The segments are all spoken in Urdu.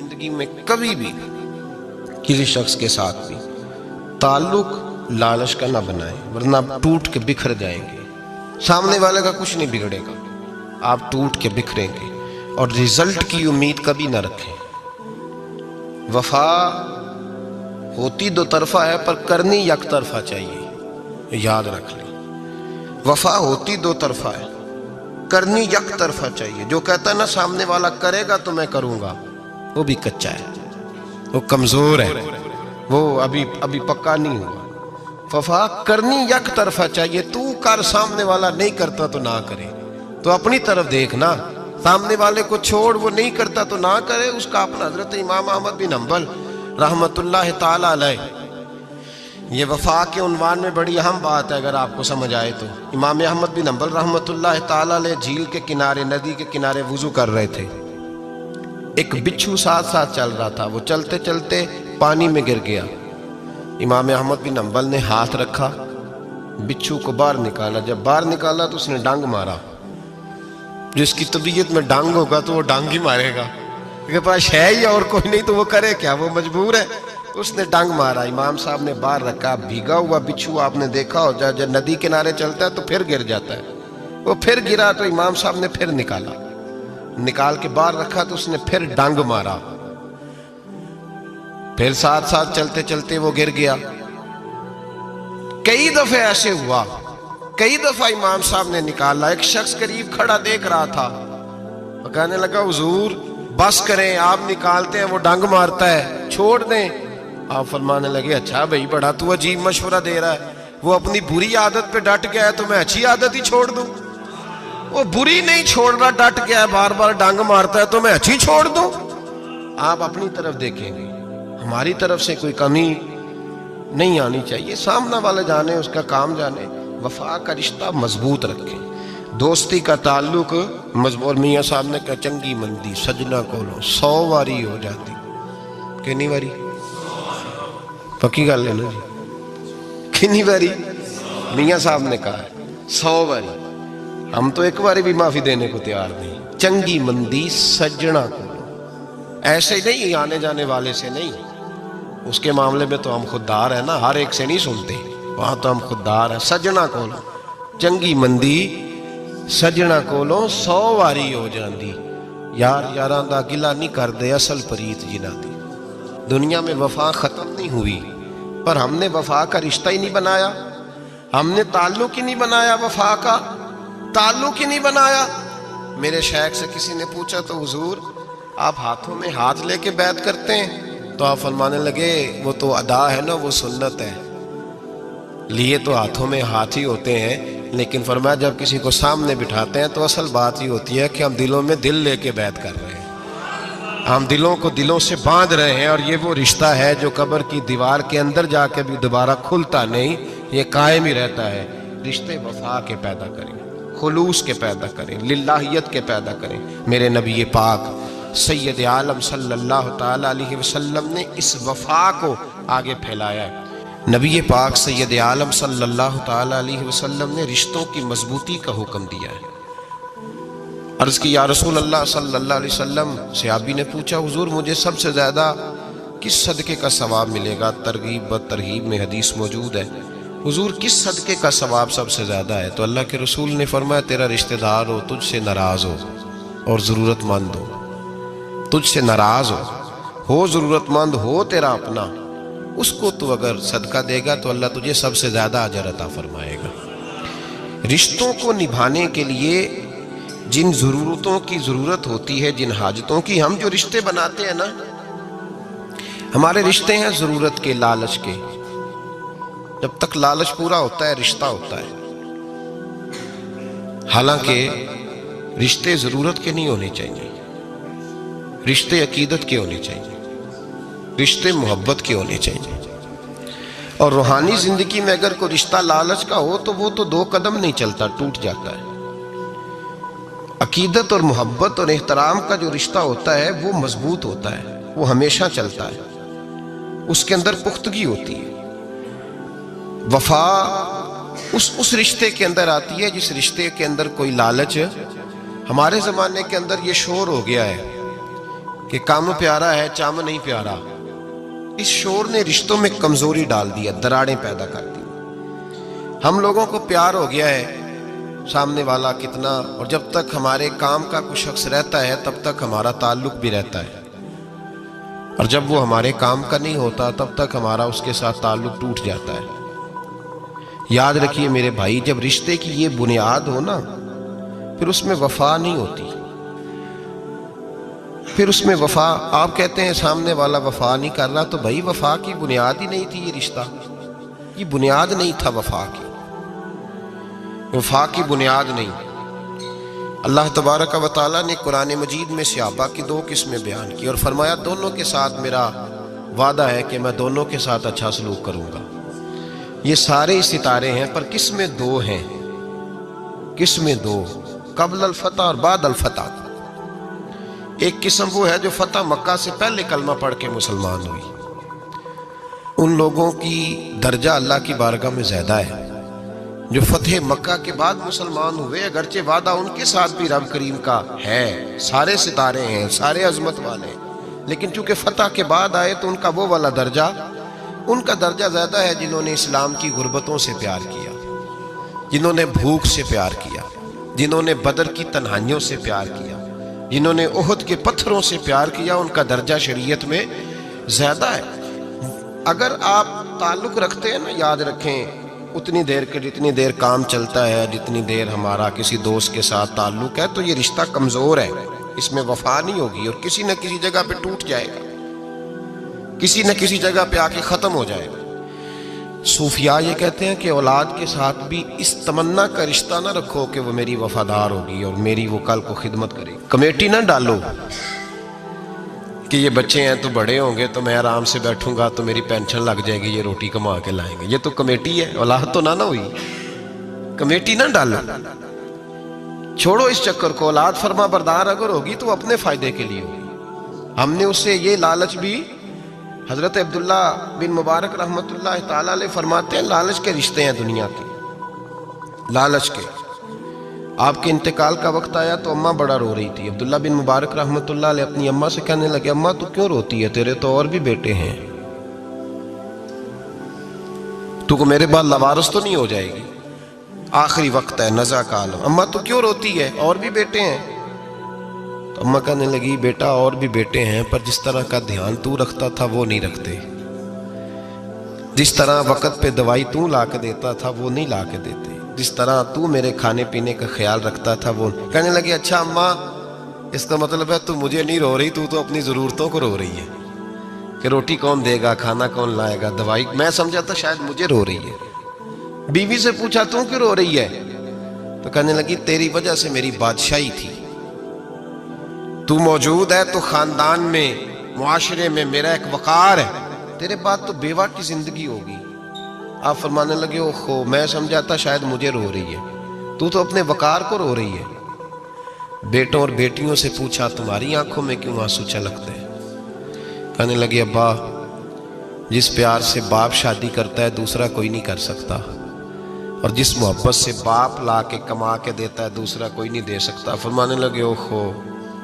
زندگی میں کبھی بھی کسی شخص کے ساتھ بھی تعلق لالچ کا نہ بنائیں، ورنہ آپ ٹوٹ کے بکھر جائیں گے۔ سامنے والے کا کچھ نہیں بگڑے گا، آپ ٹوٹ کے بکھریں گے، اور رزلٹ کی امید کبھی نہ رکھیں۔ وفا ہوتی دو طرفہ ہے پر کرنی یک طرفہ چاہیے، یاد رکھ لیں۔ وفا ہوتی دو طرفہ ہے، کرنی یک طرفہ چاہیے۔ جو کہتا ہے نا سامنے والا کرے گا تو میں کروں گا، وہ بھی کچا ہے، وہ کمزور ہے، وہ ابھی پکا نہیں ہوا۔ وفا کرنی یک طرفہ چاہیے، تو کر، سامنے والا نہیں کرتا تو نہ کرے۔ تو اپنی طرف دیکھنا، سامنے والے کو چھوڑ، وہ نہیں کرتا تو نہ کرے، اس کا اپنا۔ حضرت امام احمد بن حنبل رحمت اللہ تعالی علیہ، یہ وفا کے عنوان میں بڑی اہم بات ہے اگر آپ کو سمجھ آئے تو۔ امام احمد بن حنبل رحمت اللہ تعالی علیہ جھیل کے کنارے، ندی کے کنارے وضو کر رہے تھے۔ ایک بچھو ساتھ ساتھ چل رہا تھا، وہ چلتے چلتے پانی میں گر گیا۔ امام احمد بن حنبل نے ہاتھ رکھا، بچھو کو باہر نکالا۔ جب باہر نکالا تو اس نے ڈانگ مارا۔ جس کی طبیعت میں ڈانگ ہوگا تو وہ ڈانگ ہی مارے گا، کے پاس ہے ہی اور کوئی نہیں تو وہ کرے کیا، وہ مجبور ہے۔ اس نے ڈانگ مارا، امام صاحب نے باہر رکھا۔ بھیگا ہوا بچھو آپ نے دیکھا ہو، جب ندی کنارے چلتا ہے تو پھر گر جاتا ہے۔ وہ پھر گرا تو امام صاحب نے پھر نکال کے باہر رکھا تو اس نے پھر ڈانگ مارا۔ پھر ساتھ ساتھ چلتے چلتے وہ گر گیا۔ کئی دفعہ ایسے ہوا، کئی دفعہ امام صاحب نے نکالا۔ ایک شخص قریب کھڑا دیکھ رہا تھا، وہ کہنے لگا حضور بس کریں، آپ نکالتے ہیں وہ ڈانگ مارتا ہے، چھوڑ دیں۔ آپ فرمانے لگے اچھا بھائی، بڑا تو عجیب مشورہ دے رہا ہے۔ وہ اپنی بری عادت پہ ڈٹ گیا ہے تو میں اچھی عادت ہی چھوڑ دوں؟ وہ بری نہیں چھوڑ رہا، ڈٹ گیا ہے، بار بار ڈانگ مارتا ہے تو میں اچھی چھوڑ دوں؟ آپ اپنی طرف دیکھیں گے، ہماری طرف سے کوئی کمی نہیں آنی چاہیے۔ سامنا والا جانے، اس کا کام جانے۔ وفا کا رشتہ مضبوط رکھیں، دوستی کا تعلق مضبوط۔ میاں صاحب نے کہا چنگی مندی سجنا کولو 100 واری ہو جاتی، کتنی واری؟ پکی گل ہے نا جی، کتنی واری؟ میاں صاحب نے کہا 100 واری۔ ہم تو ایک باری بھی معافی دینے کو تیار نہیں۔ چنگی مندی سجنا کولو، ایسے نہیں آنے جانے والے سے نہیں، اس کے معاملے میں تو ہم خوددار ہیں نا، ہر ایک سے نہیں سنتے، وہاں تو ہم خوددار ہیں۔ سجنا کولو چنگی مندی سجنا کولو 100 واری ہو جاندی، یار یاراں دا گلا نہیں کر دے اصل پریت جنہ دی۔ دنیا میں وفا ختم نہیں ہوئی، پر ہم نے وفا کا رشتہ ہی نہیں بنایا، ہم نے تعلق ہی نہیں بنایا، وفا کا تعلق ہی نہیں بنایا۔ میرے شیخ سے کسی نے پوچھا تو حضور آپ ہاتھوں میں ہاتھ لے کے بیعت کرتے ہیں؟ تو آپ فرمانے لگے وہ تو ادا ہے نا، وہ سنت ہے، لیے تو ہاتھوں میں ہاتھ ہی ہوتے ہیں، لیکن فرمایا جب کسی کو سامنے بٹھاتے ہیں تو اصل بات یہ ہوتی ہے کہ ہم دلوں میں دل لے کے بیعت کر رہے ہیں، ہم دلوں کو دلوں سے باندھ رہے ہیں، اور یہ وہ رشتہ ہے جو قبر کی دیوار کے اندر جا کے بھی دوبارہ کھلتا نہیں، یہ قائم ہی رہتا ہے۔ رشتے وفا کے پیدا کریں، خلوص کے پیدا کریں، للہیت کے پیدا کریں۔ میرے نبی پاک سید عالم صلی اللہ تعالی علیہ وسلم نے اس وفا کو آگے پھیلایا ہے۔ نبی پاک سید عالم صلی اللہ تعالی علیہ وسلم نے رشتوں کی مضبوطی کا حکم دیا ہے۔ عرض کی یا رسول اللہ صلی اللہ علیہ وسلم، صحابی نے پوچھا حضور مجھے سب سے زیادہ کس صدقے کا ثواب ملے گا؟ ترغیب و ترہیب میں حدیث موجود ہے، حضور کس صدقے کا ثواب سب سے زیادہ ہے؟ تو اللہ کے رسول نے فرمایا تیرا رشتہ دار ہو تجھ سے ناراض ہو اور ضرورت مند ہو، تجھ سے ناراض ہو ضرورت مند ہو، تیرا اپنا، اس کو تو اگر صدقہ دے گا تو اللہ تجھے سب سے زیادہ اجر عطا فرمائے گا۔ رشتوں کو نبھانے کے لیے جن ضرورتوں کی ضرورت ہوتی ہے، جن حاجتوں کی، ہم جو رشتے بناتے ہیں نا، ہمارے رشتے ہیں ضرورت کے، لالچ کے۔ جب تک لالچ پورا ہوتا ہے رشتہ ہوتا ہے، حالانکہ رشتے ضرورت کے نہیں ہونے چاہیے، رشتے عقیدت کے ہونے چاہیے، رشتے محبت کے ہونے چاہیے۔ اور روحانی زندگی میں اگر کوئی رشتہ لالچ کا ہو تو وہ تو 2 قدم نہیں چلتا، ٹوٹ جاتا ہے۔ عقیدت اور محبت اور احترام کا جو رشتہ ہوتا ہے وہ مضبوط ہوتا ہے، وہ ہمیشہ چلتا ہے، اس کے اندر پختگی ہوتی ہے۔ وفا اس رشتے کے اندر آتی ہے جس رشتے کے اندر کوئی لالچ۔ ہمارے زمانے کے اندر یہ شور ہو گیا ہے کہ کام پیارا ہے چم نہیں پیارا، اس شور نے رشتوں میں کمزوری ڈال دیا، دراڑیں پیدا کر دی۔ ہم لوگوں کو پیار ہو گیا ہے سامنے والا کتنا، اور جب تک ہمارے کام کا کوئی شخص رہتا ہے تب تک ہمارا تعلق بھی رہتا ہے، اور جب وہ ہمارے کام کا نہیں ہوتا تب تک ہمارا اس کے ساتھ تعلق ٹوٹ جاتا ہے۔ یاد رکھیے میرے بھائی، جب رشتے کی یہ بنیاد ہو نا، پھر اس میں وفا نہیں ہوتی، پھر اس میں وفا، آپ کہتے ہیں سامنے والا وفا نہیں کر رہا، تو بھائی وفا کی بنیاد ہی نہیں تھی یہ رشتہ، یہ بنیاد نہیں تھا وفا کی، وفا کی بنیاد نہیں۔ اللہ تبارک و تعالیٰ نے قرآن مجید میں صحابہ کی دو قسمیں بیان کی اور فرمایا دونوں کے ساتھ میرا وعدہ ہے کہ میں دونوں کے ساتھ اچھا سلوک کروں گا۔ یہ سارے ستارے ہیں پر قسمیں دو ہیں، قسمیں دو، قبل الفتح اور بعد الفتح۔ ایک قسم وہ ہے جو فتح مکہ سے پہلے کلمہ پڑھ کے مسلمان ہوئی، ان لوگوں کی درجہ اللہ کی بارگاہ میں زیادہ ہے جو فتح مکہ کے بعد مسلمان ہوئے، اگرچہ وعدہ ان کے ساتھ بھی رب کریم کا ہے، سارے ستارے ہیں، سارے عظمت والے، لیکن چونکہ فتح کے بعد آئے تو ان کا وہ والا درجہ، ان کا درجہ زیادہ ہے جنہوں نے اسلام کی غربتوں سے پیار کیا، جنہوں نے بھوک سے پیار کیا، جنہوں نے بدر کی تنہائیوں سے پیار کیا، جنہوں نے احد کے پتھروں سے پیار کیا، ان کا درجہ شریعت میں زیادہ ہے۔ اگر آپ تعلق رکھتے ہیں نا، یاد رکھیں اتنی دیر کے جتنی دیر کام چلتا ہے، جتنی دیر ہمارا کسی دوست کے ساتھ تعلق ہے، تو یہ رشتہ کمزور ہے، اس میں وفا نہیں ہوگی اور کسی نہ کسی جگہ پہ ٹوٹ جائے گا، کسی نہ کسی جگہ پہ آ کے ختم ہو جائے گا۔ صوفیاء یہ کہتے ہیں کہ اولاد کے ساتھ بھی اس تمنا کا رشتہ نہ رکھو کہ وہ میری وفادار ہوگی اور میری وہ کل کو خدمت کرے گی۔ کمیٹی نہ ڈالو کہ یہ بچے ہیں تو بڑے ہوں گے تو میں آرام سے بیٹھوں گا تو میری پینشن لگ جائے گی، یہ روٹی کما کے لائیں گے، یہ تو کمیٹی ہے، اولاد تو نہ ہوئی، کمیٹی نہ ڈالو، چھوڑو اس چکر کو۔ اولاد فرما بردار اگر ہوگی تو اپنے فائدے کے لیے ہوگی۔ ہم نے اس سے یہ لالچ بھی، حضرت عبداللہ بن مبارک رحمۃ اللہ تعالیٰ علیہ فرماتے ہیں لالچ کے رشتے ہیں دنیا کے، لالچ کے۔ آپ کے انتقال کا وقت آیا تو اماں بڑا رو رہی تھی، عبداللہ بن مبارک رحمۃ اللہ علیہ اپنی اماں سے کہنے لگے اماں تو کیوں روتی ہے، تیرے تو اور بھی بیٹے ہیں، تو کو میرے بعد لوارث تو نہیں ہو جائے گی، آخری وقت ہے، نزع کا عالم، اماں تو کیوں روتی ہے، اور بھی بیٹے ہیں؟ تو اماں کہنے لگی بیٹا اور بھی بیٹے ہیں پر جس طرح کا دھیان تو رکھتا تھا وہ نہیں رکھتے، جس طرح وقت پہ دوائی تو لا کے دیتا تھا وہ نہیں لا کے دیتے، جس طرح تو میرے کھانے پینے کا خیال رکھتا تھا وہ۔ کہنے لگی اچھا اماں اس کا مطلب ہے تو مجھے نہیں رو رہی، تو اپنی ضرورتوں کو رو رہی ہے کہ روٹی کون دے گا، کھانا کون لائے گا، دوائی، میں سمجھا تھا شاید مجھے رو رہی ہے۔ بیوی سے پوچھا تو کیوں رو رہی ہے، تو کہنے لگی تیری وجہ سے میری بادشاہی تھی، تو موجود ہے تو خاندان میں، معاشرے میں میرا ایک وقار ہے، تیرے بعد تو بیوہ کی زندگی ہوگی۔ آپ فرمانے لگے اوہو میں سمجھا تھا شاید مجھے رو رہی ہے، تو اپنے وقار کو رو رہی ہے۔ بیٹوں اور بیٹیوں سے پوچھا تمہاری آنکھوں میں کیوں آنسو چھلکتے ہیں؟ کہنے لگے ابا جس پیار سے باپ شادی کرتا ہے دوسرا کوئی نہیں کر سکتا، اور جس محبت سے باپ لا کے کما کے دیتا ہے دوسرا کوئی نہیں دے سکتا۔ فرمانے لگے اوہو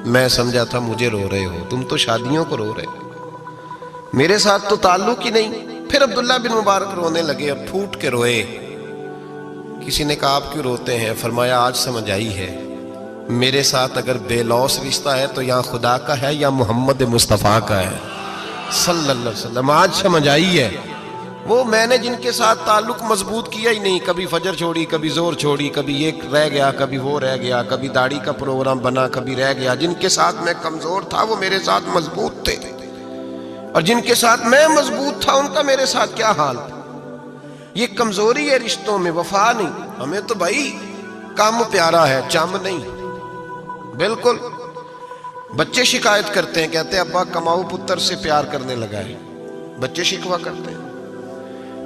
میں سمجھا تھا مجھے رو رہے ہو، تم تو شادیوں کو رو رہے ہو، میرے ساتھ تو تعلق ہی نہیں۔ پھر عبداللہ بن مبارک رونے لگے اور پھوٹ کے روئے۔ کسی نے کہا آپ کیوں روتے ہیں؟ فرمایا آج سمجھ آئی ہے، میرے ساتھ اگر بے لوث رشتہ ہے تو یا خدا کا ہے یا محمد مصطفیٰ کا ہے صلی اللہ علیہ وسلم، آج سمجھ آئی ہے۔ وہ میں نے جن کے ساتھ تعلق مضبوط کیا ہی نہیں، کبھی فجر چھوڑی، کبھی زور چھوڑی، کبھی یہ رہ گیا، کبھی وہ رہ گیا، کبھی داڑھی کا پروگرام بنا، کبھی رہ گیا، جن کے ساتھ میں کمزور تھا وہ میرے ساتھ مضبوط تھے، اور جن کے ساتھ میں مضبوط تھا ان کا میرے ساتھ کیا حال تھا۔ یہ کمزوری ہے رشتوں میں، وفا نہیں۔ ہمیں تو بھائی کام پیارا ہے، چم نہیں، بالکل۔ بچے شکایت کرتے ہیں، کہتے ہیں ابا کماؤ پتر سے پیار کرنے لگا ہے، بچے شکوہ کرتے ہیں،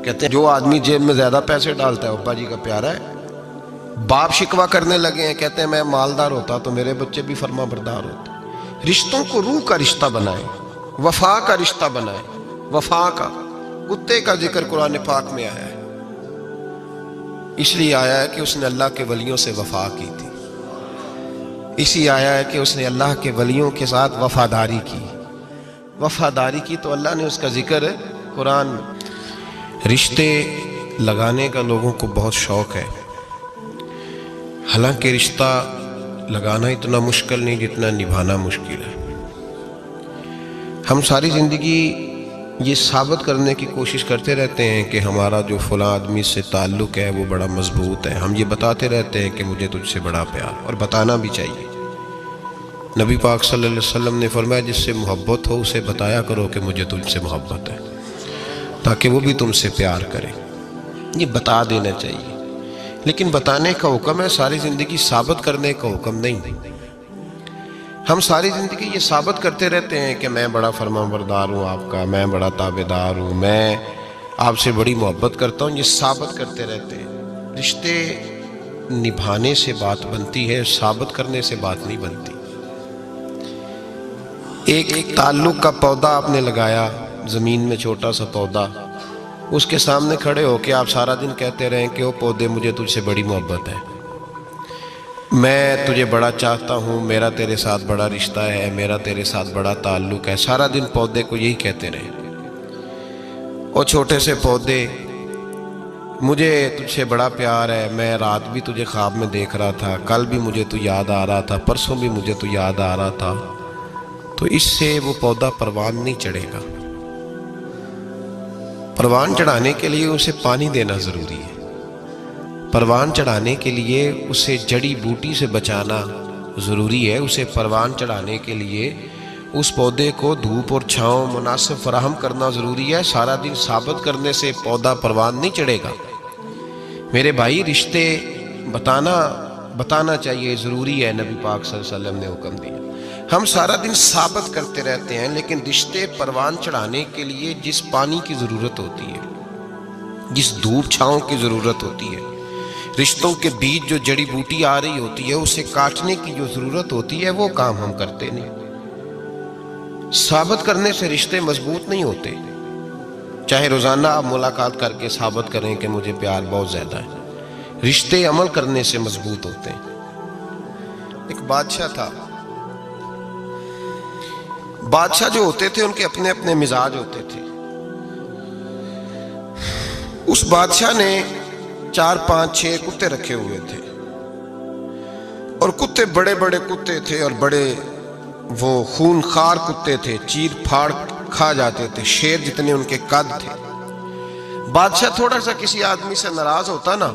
کہتے ہیں جو آدمی جیب میں زیادہ پیسے ڈالتا ہے ابا جی کا پیارا ہے۔ باپ شکوہ کرنے لگے ہیں، کہتے ہیں میں مالدار ہوتا تو میرے بچے بھی فرما بردار ہوتے۔ رشتوں کو روح کا رشتہ بنائیں، وفا کا رشتہ بنائیں، وفا کا۔ کتے کا ذکر قرآن پاک میں آیا ہے، اس لیے آیا ہے کہ اس نے اللہ کے ولیوں سے وفا کی تھی، اسی آیا ہے کہ اس نے اللہ کے ولیوں کے ساتھ وفاداری کی، وفاداری کی تو اللہ نے اس کا ذکر ہے قرآن میں۔ رشتے لگانے کا لوگوں کو بہت شوق ہے، حالانکہ رشتہ لگانا اتنا مشکل نہیں جتنا نبھانا مشکل ہے۔ ہم ساری زندگی یہ ثابت کرنے کی کوشش کرتے رہتے ہیں کہ ہمارا جو فلاں آدمی سے تعلق ہے وہ بڑا مضبوط ہے، ہم یہ بتاتے رہتے ہیں کہ مجھے تجھ سے بڑا پیار، اور بتانا بھی چاہیے۔ نبی پاک صلی اللہ علیہ وسلم نے فرمایا جس سے محبت ہو اسے بتایا کرو کہ مجھے تجھ سے محبت ہے، تاکہ وہ بھی تم سے پیار کرے، یہ بتا دینا چاہیے۔ لیکن بتانے کا حکم ہے، ساری زندگی ثابت کرنے کا حکم نہیں۔ ہم ساری زندگی یہ ثابت کرتے رہتے ہیں کہ میں بڑا فرمانبردار ہوں آپ کا، میں بڑا تابعدار ہوں، میں آپ سے بڑی محبت کرتا ہوں، یہ ثابت کرتے رہتے ہیں۔ رشتے نبھانے سے بات بنتی ہے، ثابت کرنے سے بات نہیں بنتی۔ ایک تعلق کا پودا آپ نے لگایا زمین میں، چھوٹا سا پودا، اس کے سامنے کھڑے ہو کے آپ سارا دن کہتے رہیں کہ او پودے مجھے تجھ سے بڑی محبت ہے، میں تجھے بڑا چاہتا ہوں، میرا تیرے ساتھ بڑا رشتہ ہے، میرا تیرے ساتھ بڑا تعلق ہے، سارا دن پودے کو یہی کہتے رہیں۔ او چھوٹے سے پودے، مجھے تجھ سے بڑا پیار ہے، میں رات بھی تجھے خواب میں دیکھ رہا تھا، کل بھی مجھے تو یاد آ رہا تھا، پرسوں بھی مجھے تو یاد آ رہا تھا، تو اس سے وہ پودا پروان نہیں چڑھے گا۔ پروان چڑھانے کے لیے اسے پانی دینا ضروری ہے، پروان چڑھانے کے لیے اسے جڑی بوٹی سے بچانا ضروری ہے، اسے پروان چڑھانے کے لیے اس پودے کو دھوپ اور چھاؤں مناسب فراہم کرنا ضروری ہے۔ سارا دن ثابت کرنے سے پودا پروان نہیں چڑھے گا۔ میرے بھائی، رشتے بتانا چاہیے، ضروری ہے، نبی پاک صلی اللہ علیہ وسلم نے حکم دیا۔ ہم سارا دن ثابت کرتے رہتے ہیں، لیکن رشتے پروان چڑھانے کے لیے جس پانی کی ضرورت ہوتی ہے، جس دھوپ چھاؤں کی ضرورت ہوتی ہے، رشتوں کے بیچ جو جڑی بوٹی آ رہی ہوتی ہے اسے کاٹنے کی جو ضرورت ہوتی ہے، وہ کام ہم کرتے نہیں۔ ثابت کرنے سے رشتے مضبوط نہیں ہوتے، چاہے روزانہ آپ ملاقات کر کے ثابت کریں کہ مجھے پیار بہت زیادہ ہے، رشتے عمل کرنے سے مضبوط ہوتے ہیں۔ ایک بادشاہ تھا، بادشاہ جو ہوتے تھے ان کے اپنے اپنے مزاج ہوتے تھے۔ اس بادشاہ نے 4 5 6 کتے رکھے ہوئے تھے، اور کتے بڑے بڑے کتے تھے، اور بڑے وہ خون خار کتے تھے، چیر پھاڑ کھا جاتے تھے، شیر جتنے ان کے قد تھے۔ بادشاہ تھوڑا سا کسی آدمی سے ناراض ہوتا نا،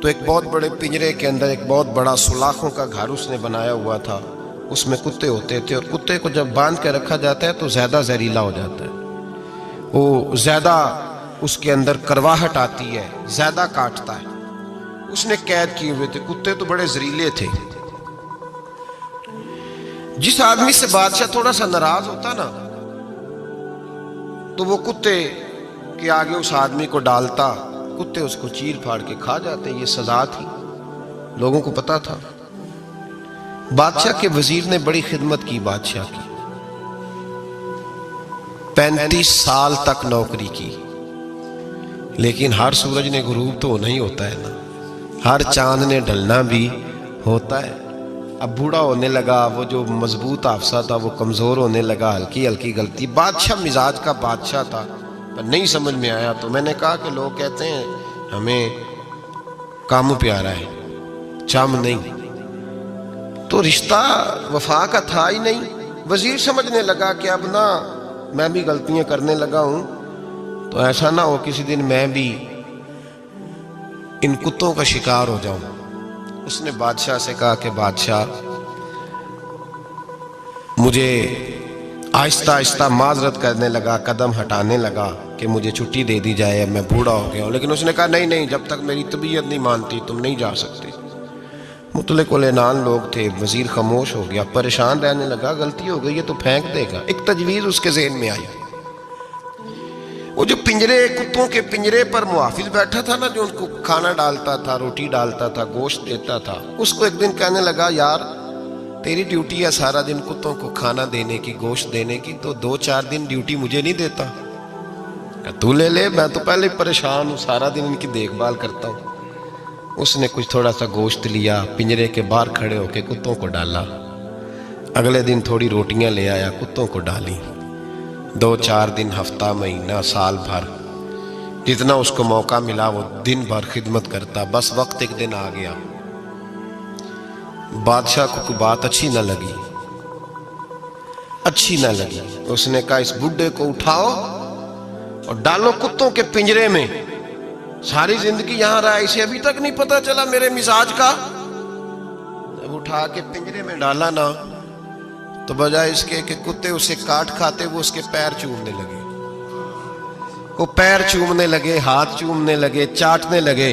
تو ایک بہت بڑے پنجرے کے اندر ایک بہت بڑا سلاخوں کا گھر اس نے بنایا ہوا تھا، اس میں کتے ہوتے تھے، اور کتے کو جب باندھ کے رکھا جاتا ہے تو زیادہ زہریلا ہو جاتا ہے، وہ زیادہ اس کے اندر کرواہٹ آتی ہے، زیادہ کاٹتا ہے۔ اس نے قید کیے ہوئے تھے، کتے تو بڑے زہریلے تھے۔ جس آدمی سے بادشاہ تھوڑا سا ناراض ہوتا نا، تو وہ کتے کے آگے اس آدمی کو ڈالتا، کتے اس کو چیر پھاڑ کے کھا جاتے۔ یہ سزا تھی، لوگوں کو پتا تھا۔ بادشاہ کے وزیر نے بڑی خدمت کی بادشاہ کی، 35 سال تک نوکری کی، لیکن ہر سورج نے غروب تو ہونا ہی ہوتا ہے نا، ہر چاند نے ڈھلنا بھی ہوتا ہے۔ اب بوڑھا ہونے لگا، وہ جو مضبوط حافظہ تھا وہ کمزور ہونے لگا، ہلکی ہلکی غلطی۔ بادشاہ مزاج کا بادشاہ تھا، پر نہیں سمجھ میں آیا، تو میں نے کہا کہ لوگ کہتے ہیں ہمیں کام پیارا ہے، چم نہیں، تو رشتہ وفا کا تھا ہی نہیں۔ وزیر سمجھنے لگا کہ اب نہ میں بھی غلطیاں کرنے لگا ہوں، تو ایسا نہ ہو کسی دن میں بھی ان کتوں کا شکار ہو جاؤں۔ اس نے بادشاہ سے کہا کہ بادشاہ، مجھے آہستہ آہستہ معذرت کرنے لگا، قدم ہٹانے لگا کہ مجھے چھٹی دے دی جائے، اب میں بوڑھا ہو گیا ہوں۔ لیکن اس نے کہا نہیں، جب تک میری طبیعت نہیں مانتی تم نہیں جا سکتے۔ مطلق العنان لوگ تھے، وزیر خاموش ہو گیا، پریشان رہنے لگا، غلطی ہو گئی ہے تو پھینک دے گا۔ ایک تجویز اس کے ذہن میں آئی، وہ جو کتوں کے پنجرے پر محافظ بیٹھا تھا نا، جو ان کو کھانا ڈالتا تھا، روٹی ڈالتا تھا، گوشت دیتا تھا، اس کو ایک دن کہنے لگا، یار تیری ڈیوٹی ہے سارا دن کتوں کو کھانا دینے کی، گوشت دینے کی، تو 2 4 دن ڈیوٹی مجھے نہیں دیتا؟ تو لے لے، میں تو پہلے پریشان ہوں، سارا دن ان کی دیکھ بھال کرتا ہوں۔ اس نے کچھ تھوڑا سا گوشت لیا، پنجرے کے باہر کھڑے ہو کے کتوں کو ڈالا۔ اگلے دن تھوڑی روٹیاں لے آیا، کتوں کو ڈالی۔ 2-4 دن، ہفتہ، مہینہ، سال بھر، جتنا اس کو موقع ملا وہ دن بھر خدمت کرتا۔ بس وقت ایک دن آ گیا، بادشاہ کو کوئی بات اچھی نہ لگی۔ اس نے کہا اس بڈھے کو اٹھاؤ اور ڈالو کتوں کے پنجرے میں۔ ساری زندگی یہاں رہا، اسے ابھی تک نہیں پتا چلا میرے مزاج کا۔ جب اٹھا کے پنجرے میں ڈالا نا، تو بجائے اس کے کہ کتے اسے کاٹ کھاتے، وہ اس کے پیر چومنے لگے۔ وہ پیر چومنے لگے، ہاتھ چومنے لگے، چاٹنے لگے۔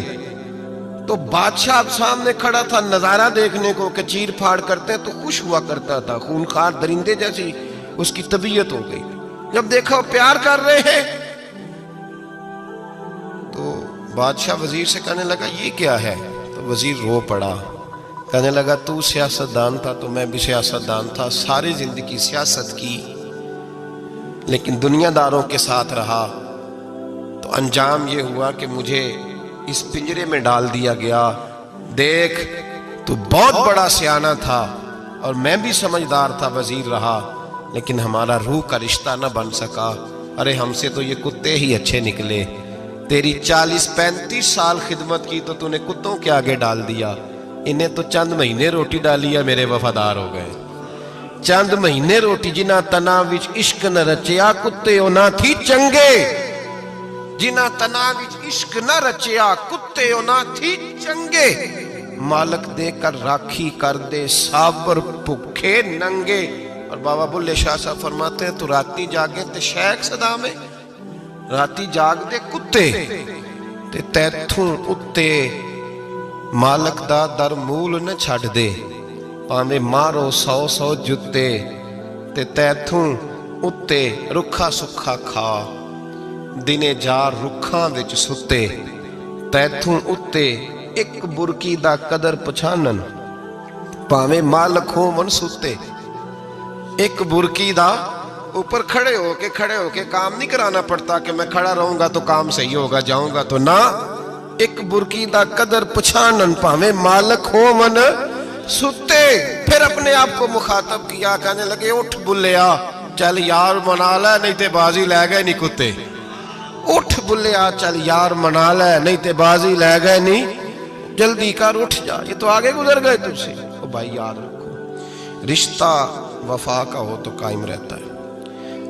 تو بادشاہ اب سامنے کھڑا تھا نظارہ دیکھنے کو کہ چیر پھاڑ کرتے تو خوش ہوا کرتا تھا، خونخوار درندے جیسی اس کی طبیعت ہو گئی۔ جب دیکھا وہ پیار کر رہے ہیں تو بادشاہ وزیر سے کہنے لگا یہ کیا ہے؟ تو وزیر رو پڑا، کہنے لگا تو سیاستدان تھا تو میں بھی سیاستدان تھا، ساری زندگی سیاست کی، لیکن دنیا داروں کے ساتھ رہا تو انجام یہ ہوا کہ مجھے اس پنجرے میں ڈال دیا گیا۔ دیکھ تو بہت بڑا سیانہ تھا اور میں بھی سمجھدار تھا، وزیر رہا، لیکن ہمارا روح کا رشتہ نہ بن سکا۔ ارے ہم سے تو یہ کتے ہی اچھے نکلے۔ تیری 40-35 سال خدمت کی تو تو نے کتوں کے آگے ڈال دیا، انہیں تو چند مہینے روٹی ڈالی ہے، میرے وفادار ہو گئے۔ چند مہینے روٹی، جنہ تنا وچ عشق نہ رچیا، کتے او نہ تھی چنگے۔ جنہ تنا وچ عشق نہ رچیا، کتے او نہ تھی چنگے۔ مالک دے کر راکھی کر دے، صابر بھوکے ننگے۔ اور بابا بلے شاہ صاحب فرماتے ہیں تو راتی جاگے تے شیخ صدا میں، راتی جاگ دے کتے تے تیتھوں اتے مالک دا در مول نہ چھڑ دے، پاویں مارو 100 جتے تے تیتھوں اتے رکھا سکھا کھا، دنے جار رکھاں وچ ستے، تیتھوں اتے ایک برکی دا قدر پچھانن، پاویں مالک ہون ستے۔ ایک برکی دا اوپر کھڑے ہو کے کام نہیں کرانا پڑتا کہ میں کھڑا رہوں گا تو کام صحیح ہوگا، جاؤں گا تو نہ۔ ایک برکی دا قدر پچھانن، پاویں مالک ہون ستے۔ پھر اپنے آپ کو مخاطب کیا، کہنے لگے اٹھ بلیا، چل یار منا لے نہیں تے بازی لے گئے نہیں کتے۔ اٹھ بلیا، چل یار منا لے نہیں تے بازی لے گئے نہیں، جلدی کر اٹھ جا، یہ تو آگے گزر گئے تجھ سے۔ او بھائی یاد رکھو، رشتہ وفا کا ہو تو قائم رہتا ہے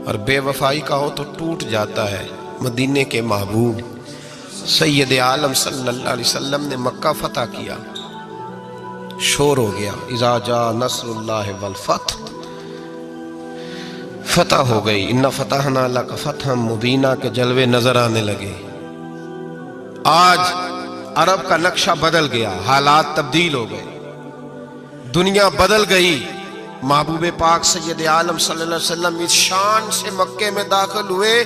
اور بے وفائی کا ہو تو ٹوٹ جاتا ہے۔ مدینے کے محبوب سید عالم صلی اللہ علیہ وسلم نے مکہ فتح کیا، شور ہو گیا، اذا جاء نصر اللہ والفتح، فتح ہو گئی، انا فتحنا لک فتحا مبینا کے جلوے نظر آنے لگے۔ آج عرب کا نقشہ بدل گیا، حالات تبدیل ہو گئے، دنیا بدل گئی۔ محبوب پاک سید عالم صلی اللہ علیہ وسلم اس شان سے مکے میں داخل ہوئے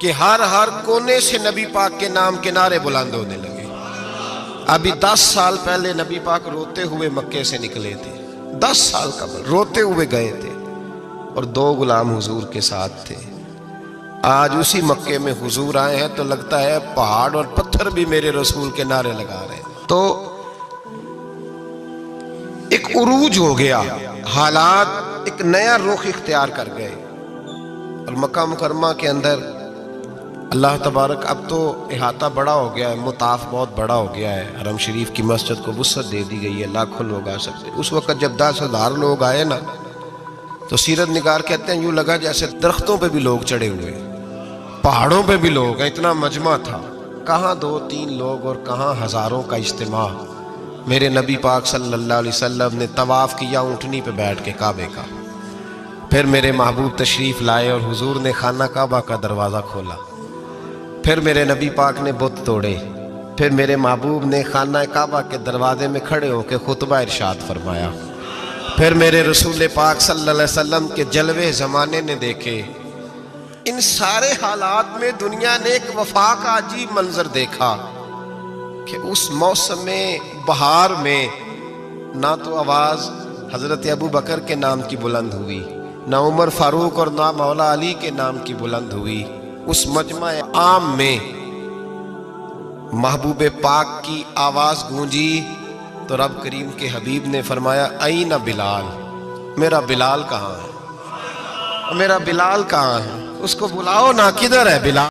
کہ ہر کونے سے نبی پاک کے نام کے نعرے بلند ہونے لگے۔ ابھی 10 سال پہلے نبی پاک روتے ہوئے مکے سے نکلے تھے، 10 سال قبل روتے ہوئے گئے تھے اور 2 غلام حضور کے ساتھ تھے۔ آج اسی مکے میں حضور آئے ہیں تو لگتا ہے پہاڑ اور پتھر بھی میرے رسول کے نعرے لگا رہے ہیں۔ تو ایک عروج ہو گیا، حالات ایک نیا رخ اختیار کر گئے، اور مکہ مکرمہ کے اندر اللہ تبارک اب تو احاطہ بڑا ہو گیا ہے، مطاف بہت بڑا ہو گیا ہے، حرم شریف کی مسجد کو وسعت دے دی گئی ہے، لاکھوں لوگ آ سکتے۔ اس وقت جب 10,000 لوگ آئے نا تو سیرت نگار کہتے ہیں یوں لگا جیسے درختوں پہ بھی لوگ چڑھے ہوئے، پہاڑوں پہ بھی لوگ ہیں، اتنا مجمع تھا۔ کہاں 2-3 لوگ اور کہاں ہزاروں کا اجتماع۔ میرے نبی پاک صلی اللہ علیہ وسلم نے طواف کیا اونٹنی پہ بیٹھ کے کعبے کا، پھر میرے محبوب تشریف لائے اور حضور نے خانہ کعبہ کا دروازہ کھولا، پھر میرے نبی پاک نے بت توڑے، پھر میرے محبوب نے خانہ کعبہ کے دروازے میں کھڑے ہو کے خطبہ ارشاد فرمایا، پھر میرے رسول پاک صلی اللہ علیہ وسلم کے جلوے زمانے نے دیکھے۔ ان سارے حالات میں دنیا نے ایک وفا کا عجیب منظر دیکھا کہ اس موسم بہار میں نہ تو آواز حضرت ابو بکر کے نام کی بلند ہوئی، نہ عمر فاروق اور نہ مولا علی کے نام کی بلند ہوئی۔ اس مجمع عام میں محبوب پاک کی آواز گونجی تو رب کریم کے حبیب نے فرمایا این بلال، میرا بلال کہاں ہے، میرا بلال کہاں ہے، اس کو بلاؤ نا، کدھر ہے بلال؟